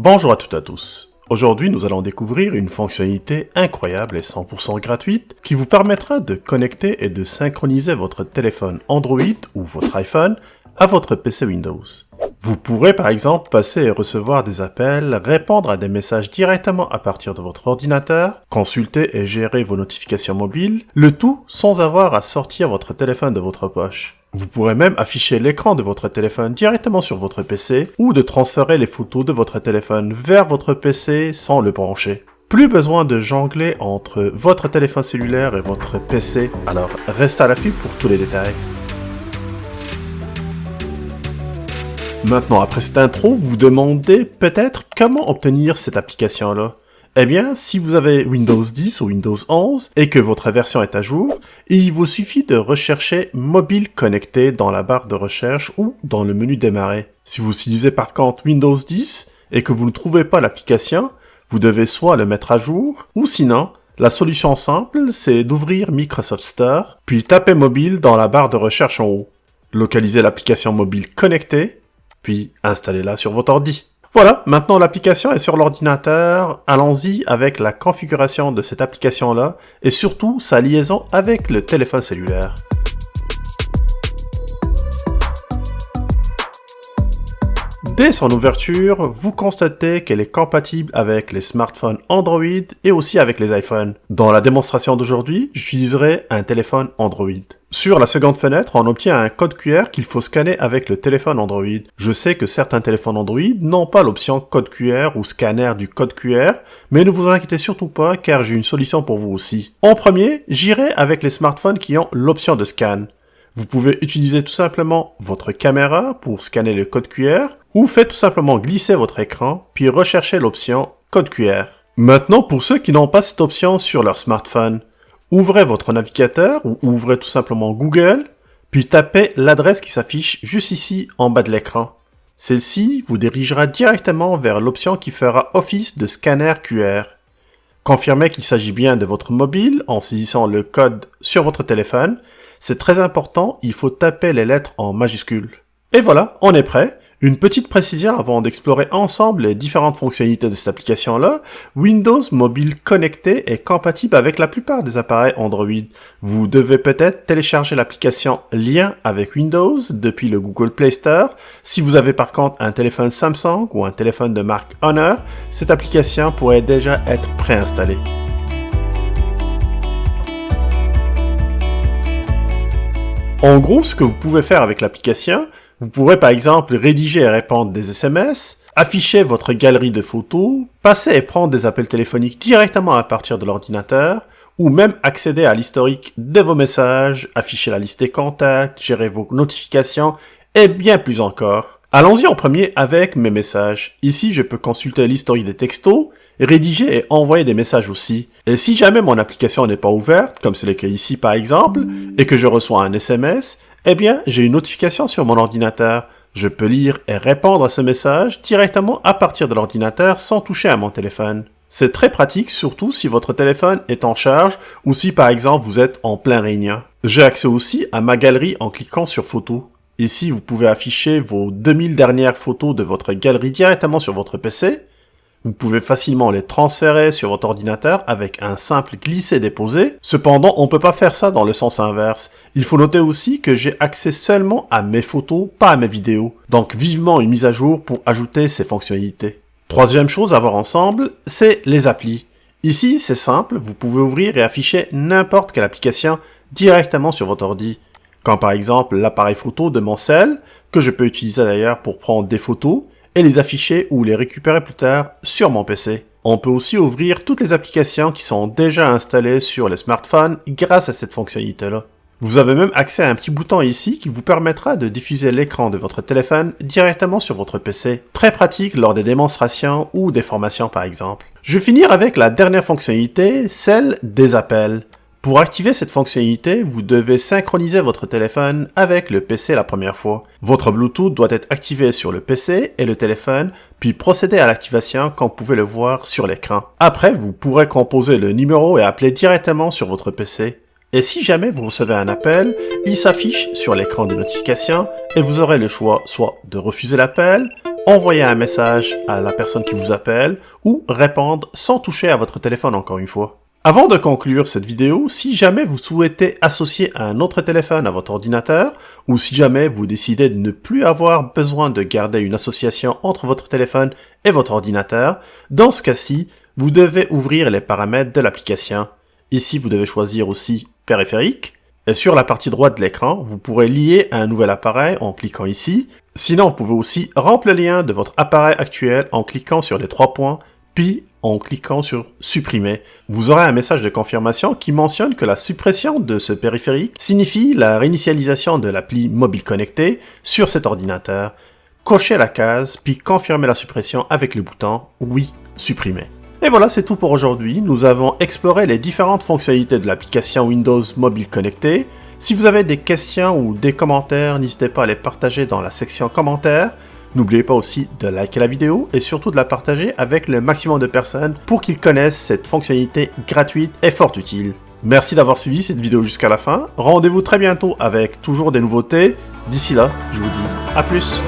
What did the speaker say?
Bonjour à toutes et à tous. Aujourd'hui, nous allons découvrir une fonctionnalité incroyable et 100% gratuite qui vous permettra de connecter et de synchroniser votre téléphone Android ou votre iPhone à votre PC Windows. Vous pourrez par exemple passer et recevoir des appels, répondre à des messages directement à partir de votre ordinateur, consulter et gérer vos notifications mobiles, le tout sans avoir à sortir votre téléphone de votre poche. Vous pourrez même afficher l'écran de votre téléphone directement sur votre PC ou de transférer les photos de votre téléphone vers votre PC sans le brancher. Plus besoin de jongler entre votre téléphone cellulaire et votre PC, alors restez à l'affût pour tous les détails. Maintenant, après cette intro, vous vous demandez peut-être comment obtenir cette application-là. Eh bien, si vous avez Windows 10 ou Windows 11 et que votre version est à jour, il vous suffit de rechercher Mobile connecté dans la barre de recherche ou dans le menu démarrer. Si vous utilisez par contre Windows 10 et que vous ne trouvez pas l'application, vous devez soit le mettre à jour, ou sinon, la solution simple, c'est d'ouvrir Microsoft Store, puis taper Mobile dans la barre de recherche en haut. Localisez l'application Mobile connectée, puis installez-la sur votre ordi. Voilà, maintenant l'application est sur l'ordinateur, allons-y avec la configuration de cette application-là et surtout sa liaison avec le téléphone cellulaire. Dès son ouverture, vous constatez qu'elle est compatible avec les smartphones Android et aussi avec les iPhones. Dans la démonstration d'aujourd'hui, j'utiliserai un téléphone Android. Sur la seconde fenêtre, on obtient un code QR qu'il faut scanner avec le téléphone Android. Je sais que certains téléphones Android n'ont pas l'option code QR ou scanner du code QR, mais ne vous inquiétez surtout pas car j'ai une solution pour vous aussi. En premier, j'irai avec les smartphones qui ont l'option de scan. Vous pouvez utiliser tout simplement votre caméra pour scanner le code QR ou faites tout simplement glisser votre écran puis recherchez l'option code QR. Maintenant, pour ceux qui n'ont pas cette option sur leur smartphone, ouvrez votre navigateur ou ouvrez tout simplement Google, puis tapez l'adresse qui s'affiche juste ici en bas de l'écran. Celle-ci vous dirigera directement vers l'option qui fera office de scanner QR. Confirmez qu'il s'agit bien de votre mobile en saisissant le code sur votre téléphone. C'est très important, il faut taper les lettres en majuscules. Et voilà, on est prêt. Une petite précision avant d'explorer ensemble les différentes fonctionnalités de cette application-là, Windows Mobile Connecté est compatible avec la plupart des appareils Android. Vous devez peut-être télécharger l'application Lien avec Windows depuis le Google Play Store. Si vous avez par contre un téléphone Samsung ou un téléphone de marque Honor, cette application pourrait déjà être préinstallée. En gros, ce que vous pouvez faire avec l'application, vous pourrez par exemple rédiger et répondre des SMS, afficher votre galerie de photos, passer et prendre des appels téléphoniques directement à partir de l'ordinateur, ou même accéder à l'historique de vos messages, afficher la liste des contacts, gérer vos notifications, et bien plus encore. Allons-y en premier avec mes messages. Ici, je peux consulter l'historique des textos, rédiger et envoyer des messages aussi. Et si jamais mon application n'est pas ouverte, comme c'est le cas ici par exemple, et que je reçois un SMS, eh bien, j'ai une notification sur mon ordinateur. Je peux lire et répondre à ce message directement à partir de l'ordinateur sans toucher à mon téléphone. C'est très pratique, surtout si votre téléphone est en charge ou si par exemple vous êtes en plein réunion. J'ai accès aussi à ma galerie en cliquant sur photos. Ici, vous pouvez afficher vos 2000 dernières photos de votre galerie directement sur votre PC. Vous pouvez facilement les transférer sur votre ordinateur avec un simple glisser-déposer. Cependant, on ne peut pas faire ça dans le sens inverse. Il faut noter aussi que j'ai accès seulement à mes photos, pas à mes vidéos. Donc vivement une mise à jour pour ajouter ces fonctionnalités. Troisième chose à voir ensemble, c'est les applis. Ici, c'est simple, vous pouvez ouvrir et afficher n'importe quelle application directement sur votre ordi. Comme par exemple l'appareil photo de mon cell, que je peux utiliser d'ailleurs pour prendre des photos, et les afficher ou les récupérer plus tard sur mon PC. On peut aussi ouvrir toutes les applications qui sont déjà installées sur les smartphones grâce à cette fonctionnalité-là. Vous avez même accès à un petit bouton ici qui vous permettra de diffuser l'écran de votre téléphone directement sur votre PC. Très pratique lors des démonstrations ou des formations par exemple. Je vais finir avec la dernière fonctionnalité, celle des appels. Pour activer cette fonctionnalité, vous devez synchroniser votre téléphone avec le PC la première fois. Votre Bluetooth doit être activé sur le PC et le téléphone, puis procéder à l'activation comme vous pouvez le voir sur l'écran. Après, vous pourrez composer le numéro et appeler directement sur votre PC. Et si jamais vous recevez un appel, il s'affiche sur l'écran de notification et vous aurez le choix soit de refuser l'appel, envoyer un message à la personne qui vous appelle ou répondre sans toucher à votre téléphone encore une fois. Avant de conclure cette vidéo, si jamais vous souhaitez associer un autre téléphone à votre ordinateur ou si jamais vous décidez de ne plus avoir besoin de garder une association entre votre téléphone et votre ordinateur, dans ce cas-ci, vous devez ouvrir les paramètres de l'application. Ici, vous devez choisir aussi périphérique. Et sur la partie droite de l'écran, vous pourrez lier un nouvel appareil en cliquant ici. Sinon, vous pouvez aussi remplir le lien de votre appareil actuel en cliquant sur les 3 points, puis en cliquant sur supprimer. Vous aurez un message de confirmation qui mentionne que la suppression de ce périphérique signifie la réinitialisation de l'appli mobile connecté sur cet ordinateur. Cochez la case, puis confirmez la suppression avec le bouton oui, supprimer. Et voilà, c'est tout pour aujourd'hui. Nous avons exploré les différentes fonctionnalités de l'application Windows Mobile Connecté. Si vous avez des questions ou des commentaires, n'hésitez pas à les partager dans la section commentaires. N'oubliez pas aussi de liker la vidéo et surtout de la partager avec le maximum de personnes pour qu'ils connaissent cette fonctionnalité gratuite et fort utile. Merci d'avoir suivi cette vidéo jusqu'à la fin. Rendez-vous très bientôt avec toujours des nouveautés. D'ici là, je vous dis à plus.